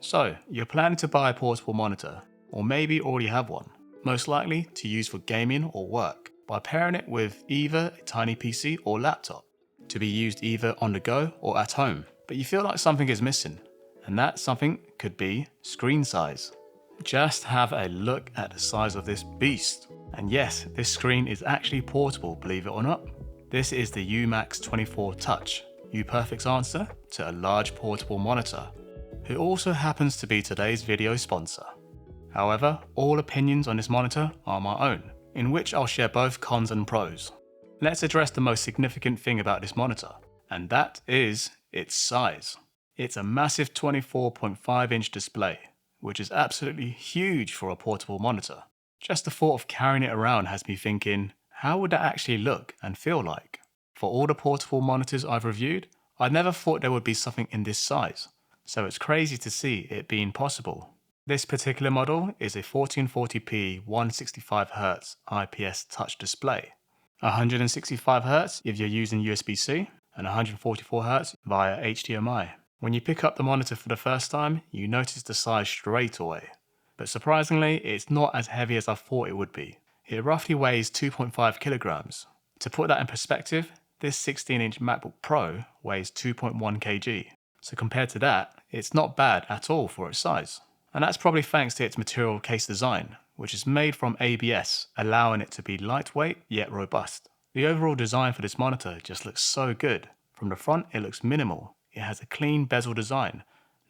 So, you're planning to buy a portable monitor, or maybe already have one, most likely to use for gaming or work, by pairing it with either a tiny PC or laptop, to be used either on the go or at home. But you feel like something is missing, and that something could be screen size. Just have a look at the size of this beast. And yes, this screen is actually portable, believe it or not. This is the UMax 24 Touch, Uperfect's answer to a large portable monitor, who also happens to be today's video sponsor. However, all opinions on this monitor are my own, in which I'll share both cons and pros. Let's address the most significant thing about this monitor, and that is its size. It's a massive 24.5-inch display, which is absolutely huge for a portable monitor. Just the thought of carrying it around has me thinking, how would that actually look and feel like? For all the portable monitors I've reviewed, I never thought there would be something in this size, so it's crazy to see it being possible. This particular model is a 1440p 165Hz IPS touch display. 165Hz if you're using USB-C, and 144Hz via HDMI. When you pick up the monitor for the first time, you notice the size straight away. But surprisingly, it's not as heavy as I thought it would be. It roughly weighs 2.5 kilograms. To put that in perspective, this 16-inch MacBook Pro weighs 2.1 kg. So compared to that, it's not bad at all for its size. And that's probably thanks to its material case design, which is made from ABS, allowing it to be lightweight yet robust. The overall design for this monitor just looks so good. From the front, it looks minimal. It has a clean bezel design,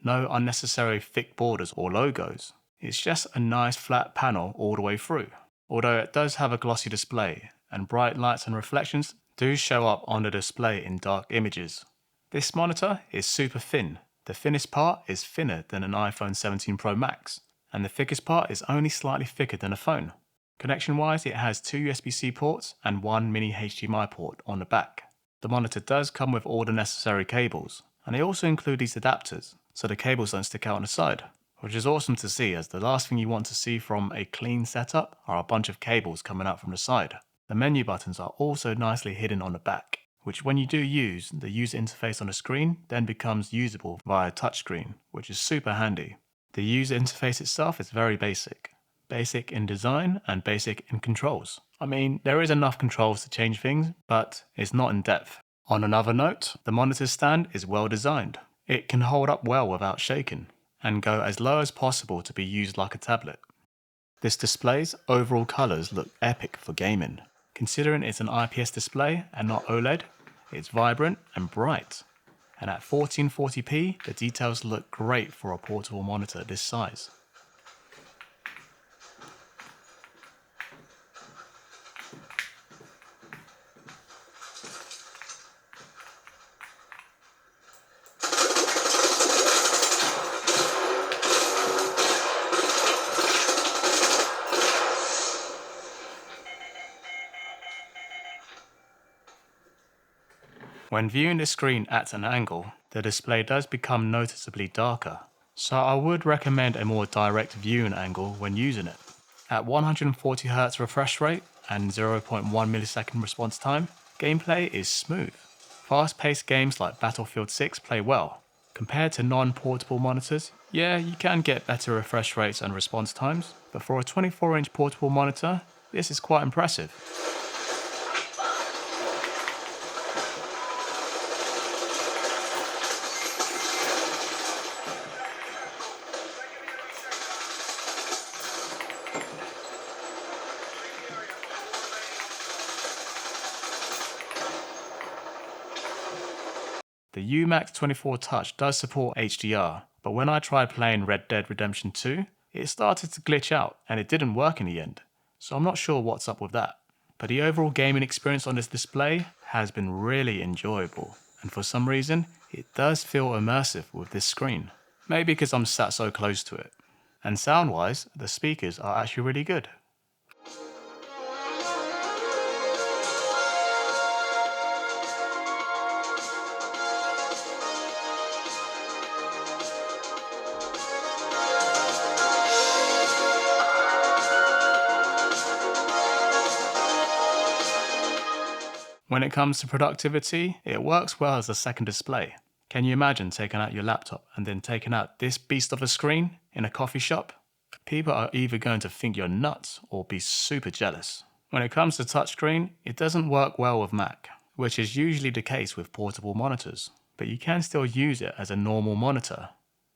no unnecessary thick borders or logos. It's just a nice flat panel all the way through. Although it does have a glossy display, and bright lights and reflections do show up on the display in dark images. This monitor is super thin. The thinnest part is thinner than an iPhone 17 Pro Max, and the thickest part is only slightly thicker than a phone. Connection-wise, it has 2 USB-C ports and 1 mini HDMI port on the back. The monitor does come with all the necessary cables, and they also include these adapters, so the cables don't stick out on the side, which is awesome to see, as the last thing you want to see from a clean setup are a bunch of cables coming out from the side. The menu buttons are also nicely hidden on the back, which when you do use, the user interface on the screen then becomes usable via touchscreen, which is super handy. The user interface itself is very basic. Basic in design and basic in controls. I mean, there is enough controls to change things, but it's not in depth. On another note, the monitor stand is well designed. It can hold up well without shaking, and go as low as possible to be used like a tablet. This display's overall colours look epic for gaming. Considering it's an IPS display and not OLED, it's vibrant and bright. And at 1440p, the details look great for a portable monitor this size. When viewing the screen at an angle, the display does become noticeably darker, so I would recommend a more direct viewing angle when using it. At 140Hz refresh rate and 0.1 millisecond response time, gameplay is smooth. Fast-paced games like Battlefield 6 play well. Compared to non-portable monitors, yeah, you can get better refresh rates and response times, but for a 24-inch portable monitor, this is quite impressive. The UMax 24 Touch does support HDR, but when I tried playing Red Dead Redemption 2, it started to glitch out and it didn't work in the end, so I'm not sure what's up with that. But the overall gaming experience on this display has been really enjoyable, and for some reason, it does feel immersive with this screen. Maybe because I'm sat so close to it. And sound-wise, the speakers are actually really good. When it comes to productivity, it works well as a second display. Can you imagine taking out your laptop and then taking out this beast of a screen in a coffee shop? People are either going to think you're nuts or be super jealous. When it comes to touchscreen, it doesn't work well with Mac, which is usually the case with portable monitors, but you can still use it as a normal monitor.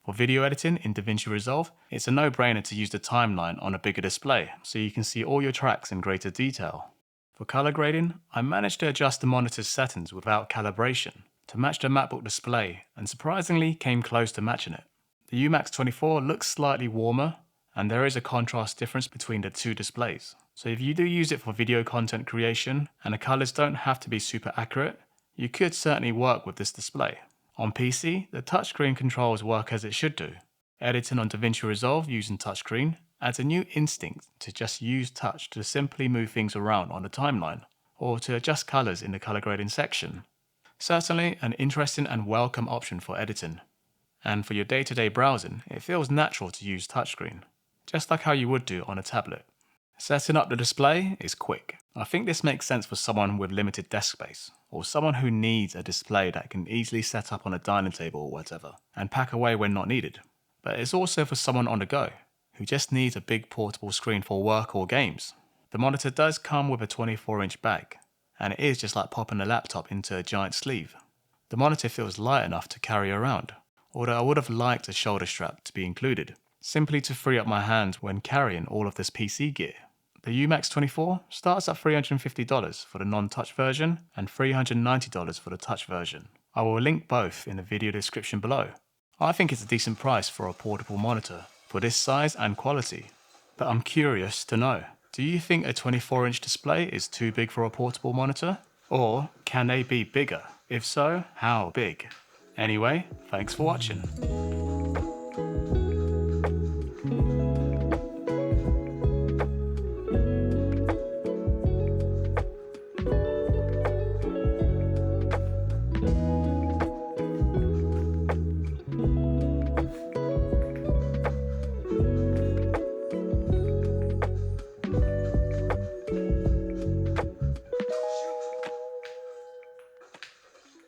For video editing in DaVinci Resolve, it's a no-brainer to use the timeline on a bigger display, so you can see all your tracks in greater detail. For color grading, I managed to adjust the monitor's settings without calibration to match the MacBook display, and surprisingly came close to matching it. The UMax 24 looks slightly warmer, and there is a contrast difference between the two displays. So if you do use it for video content creation, and the colors don't have to be super accurate, you could certainly work with this display. On PC, the touchscreen controls work as it should do. Editing on DaVinci Resolve using touchscreen adds a new instinct to just use touch to simply move things around on the timeline, or to adjust colors in the color grading section. Certainly an interesting and welcome option for editing. And for your day-to-day browsing, it feels natural to use touchscreen, just like how you would do on a tablet. Setting up the display is quick. I think this makes sense for someone with limited desk space, or someone who needs a display that can easily set up on a dining table or whatever, and pack away when not needed. But it's also for someone on the go, who just needs a big portable screen for work or games. The monitor does come with a 24-inch bag, and it is just like popping a laptop into a giant sleeve. The monitor feels light enough to carry around, although I would have liked a shoulder strap to be included, simply to free up my hands when carrying all of this PC gear. The UMax 24 starts at $350 for the non-touch version and $390 for the touch version. I will link both in the video description below. I think it's a decent price for a portable monitor for this size and quality. But I'm curious to know, do you think a 24-inch display is too big for a portable monitor? Or can they be bigger? If so, how big? Anyway, thanks for watching.